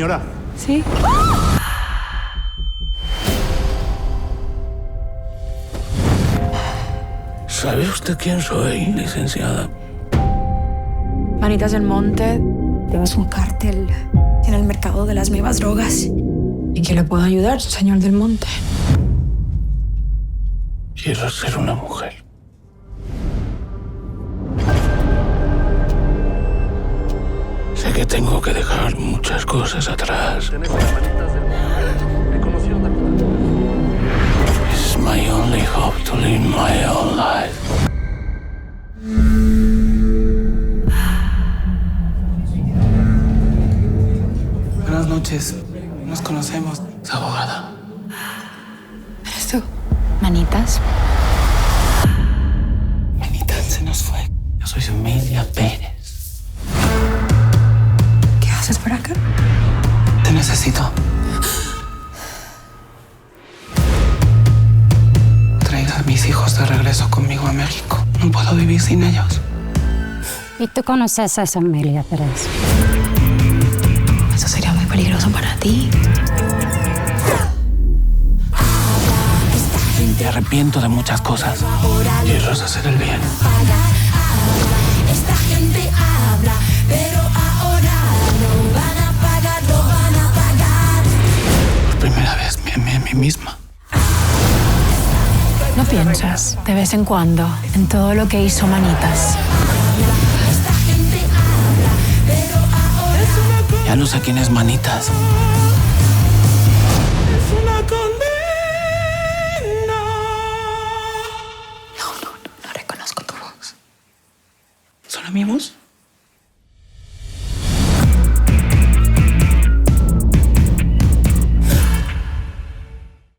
señora. Sí. ¿Sabe usted quién soy, licenciada? Manitas del Monte. Tenemos un cártel en el mercado de las nuevas drogas. ¿Y qué le puedo ayudar, señor del Monte? Quiero ser una mujer. Sé que tengo que dejar muchas cosas atrás. It's my only hope to live my own life. Buenas noches. Nos conocemos. Es abogada. ¿Eres tú? Manitas. Manita, se nos fue. Yo soy Emilia Pérez. ¿Qué haces por acá? Te necesito. Traiga a mis hijos de regreso conmigo a México. No puedo vivir sin ellos. ¿Y tú conoces a esa Emilia Pérez? Eso sería muy peligroso para ti. Me arrepiento de muchas cosas. Quiero hacer el bien. Esta gente habla, pero ahora no van a pagar, no van a pagar. Por primera vez me amé a mí misma. ¿No piensas de vez en cuando en todo lo que hizo Manitas? Esta gente habla, pero ahora Ya no sé quién es Manitas. No reconozco tu voz. ¿Son amigos?